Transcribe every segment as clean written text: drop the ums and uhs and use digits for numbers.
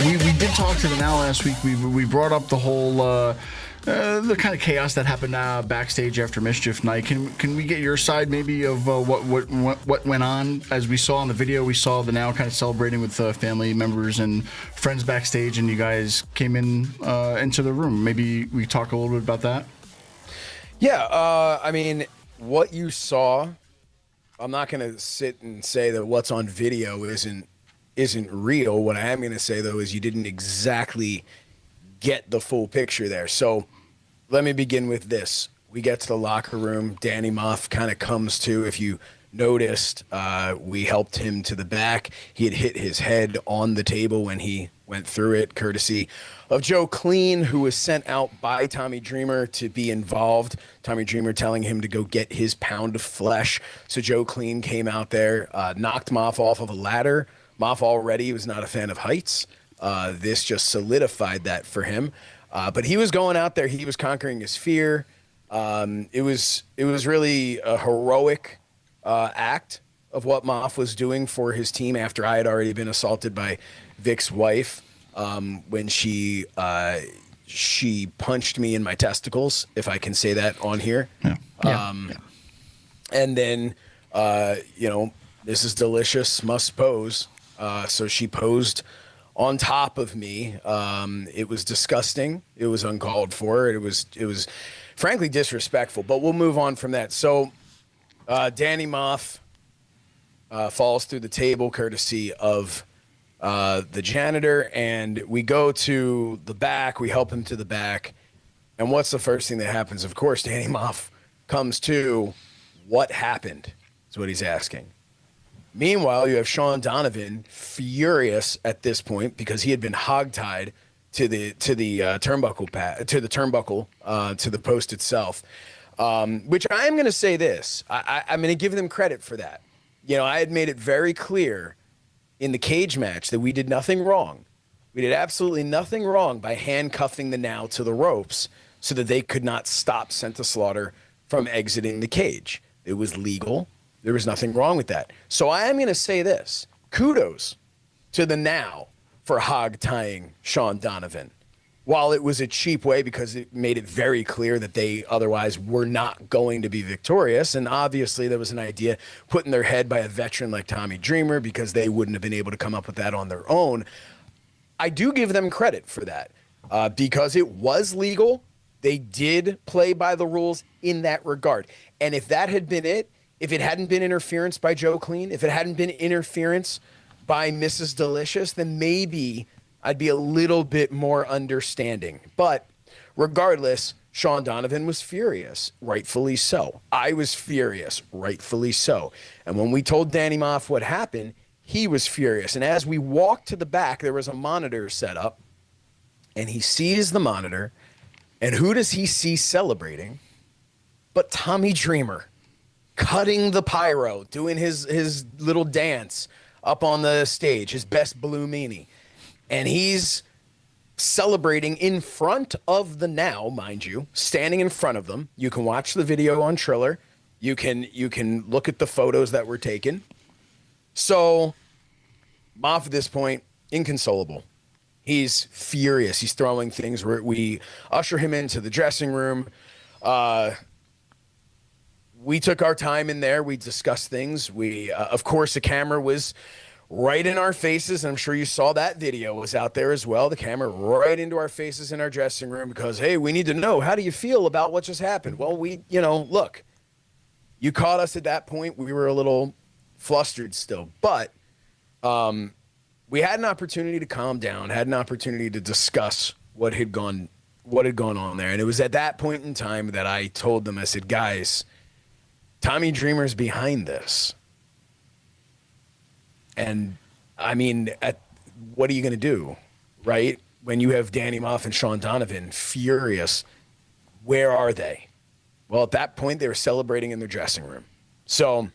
We did talk to the Now last week. We brought up the whole the kind of chaos that happened backstage after Mischief Night. Can we get your side maybe of what went on? As we saw in the video, we saw the Now kind of celebrating with family members and friends backstage, and you guys came in into the room. Maybe we talk a little bit about that. Yeah, I mean, what you saw, I'm not going to sit and say that what's on video isn't real. What I am going to say, though, is you didn't exactly get the full picture there. So let me begin with this. We get to the locker room. Danny Moff kind of comes to. If you noticed, we helped him to the back. He had hit his head on the table when he went through it, courtesy of Joe Clean, who was sent out by Tommy Dreamer to be involved. Tommy Dreamer telling him to go get his pound of flesh. So Joe Clean came out there, knocked Moff off of a ladder. Moff already was not a fan of heights. This just solidified that for him. But he was going out there. He was conquering his fear. It was really a heroic act of what Moff was doing for his team after I had already been assaulted by Vic's wife when she punched me in my testicles, if I can say that on here. Yeah. And then, Mrs. Delicious must pose. So she posed on top of me. It was disgusting. It was uncalled for. It was frankly disrespectful, but we'll move on from that. So Danny Moff falls through the table courtesy of the janitor, and we go to the back. We help him to the back. And what's the first thing that happens? Of course, Danny Moff comes to. What happened is what he's asking. Meanwhile, you have Sean Donovan furious at this point because he had been hogtied to the turnbuckle to the post itself. Which I am going to say this. I'm going to give them credit for that. I had made it very clear in the cage match that we did nothing wrong. We did absolutely nothing wrong by handcuffing the Now to the ropes so that they could not stop Sent to Slaughter from exiting the cage. It was legal. There was nothing wrong with that. So I am going to say this. Kudos to the Now for hog-tying Sean Donovan. While it was a cheap way because it made it very clear that they otherwise were not going to be victorious, and obviously there was an idea put in their head by a veteran like Tommy Dreamer because they wouldn't have been able to come up with that on their own. I do give them credit for that because it was legal. They did play by the rules in that regard. And if that had been it, if it hadn't been interference by Joe Clean, if it hadn't been interference by Mrs. Delicious, then maybe I'd be a little bit more understanding. But regardless, Sean Donovan was furious, rightfully so. I was furious, rightfully so. And when we told Danny Moff what happened, he was furious. And as we walked to the back, there was a monitor set up, and he sees the monitor, and who does he see celebrating but Tommy Dreamer? Cutting the pyro, doing his little dance up on the stage, his best blue meanie. And he's celebrating in front of the Now, mind you, standing in front of them. You can watch the video on Triller. You can look at the photos that were taken. So Moff at this point, inconsolable. He's furious. He's throwing things. We usher him into the dressing room. We took our time in there. We discussed things. Of course, the camera was right in our faces. And I'm sure you saw that video was out there as well. The camera right into our faces in our dressing room because, hey, we need to know, how do you feel about what just happened? Well, look, you caught us at that point. We were a little flustered still, but we had an opportunity to calm down, had an opportunity to discuss what had gone on there. And it was at that point in time that I told them, I said, guys, Tommy Dreamer's behind this. And, I mean, what are you going to do, right? When you have Danny Moff and Sean Donovan furious, where are they? Well, at that point, they were celebrating in their dressing room. So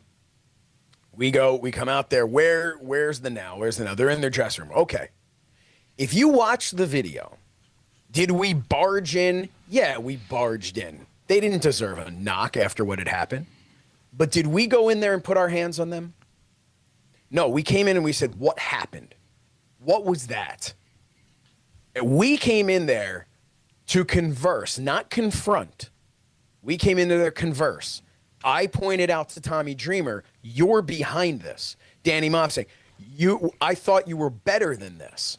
we come out there. Where's the Now? Where's the Now? They're in their dressing room. Okay. If you watch the video, did we barge in? Yeah, we barged in. They didn't deserve a knock after what had happened. But did we go in there and put our hands on them? No, we came in and we said, what happened? What was that? We came in there to converse, not confront. We came in there to converse. I pointed out to Tommy Dreamer, you're behind this. Danny Moss saying, I thought you were better than this.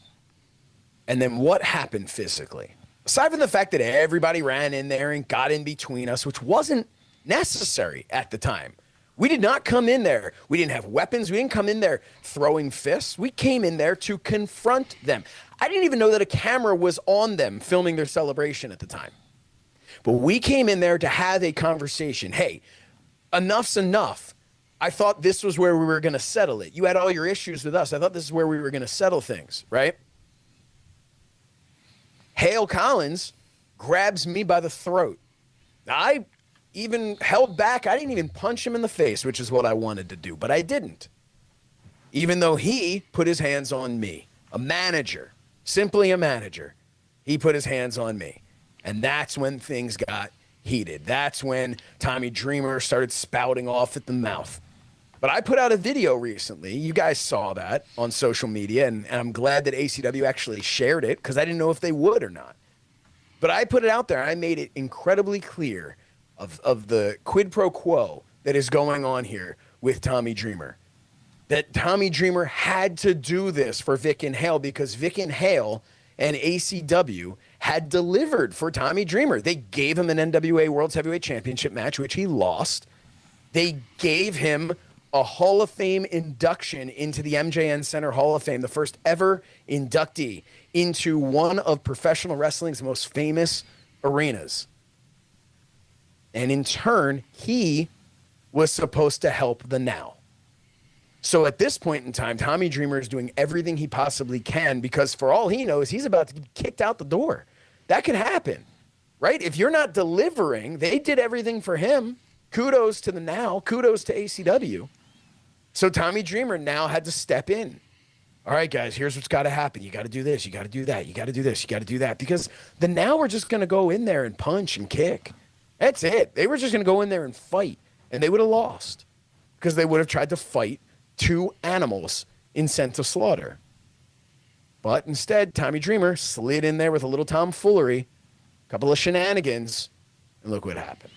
And then what happened physically? Aside from the fact that everybody ran in there and got in between us, which wasn't necessary at the time. We did not come in there. We didn't have weapons. We didn't come in there throwing fists. We came in there to confront them. I didn't even know that a camera was on them filming their celebration at the time. But we came in there to have a conversation. Hey, enough's enough. I thought this was where we were going to settle it. You had all your issues with us. I thought this is where we were going to settle things, right? Hale Collins grabs me by the throat. I even held back. I didn't even punch him in the face, which is what I wanted to do, but I didn't. Even though he put his hands on me, a manager, simply a manager, he put his hands on me. And that's when things got heated. That's when Tommy Dreamer started spouting off at the mouth. But I put out a video recently. You guys saw that on social media, and I'm glad that ACW actually shared it because I didn't know if they would or not. But I put it out there. I made it incredibly clear of the quid pro quo that is going on here with Tommy Dreamer. That Tommy Dreamer had to do this for Vic and Hale because Vic and Hale and ACW had delivered for Tommy Dreamer. They gave him an NWA World's Heavyweight Championship match, which he lost. They gave him a Hall of Fame induction into the MJN Center Hall of Fame, the first ever inductee into one of professional wrestling's most famous arenas. And in turn, he was supposed to help the Now. So at this point in time, Tommy Dreamer is doing everything he possibly can because for all he knows, he's about to get kicked out the door. That could happen, right? If you're not delivering, they did everything for him. Kudos to the Now. Kudos to ACW. So Tommy Dreamer now had to step in. All right, guys, here's what's got to happen. You got to do this. You got to do that. You got to do this. You got to do that. Because the Now were just going to go in there and punch and kick. That's it. They were just going to go in there and fight. And they would have lost because they would have tried to fight two animals in sent to slaughter. But instead, Tommy Dreamer slid in there with a little tomfoolery, a couple of shenanigans, and look what happened.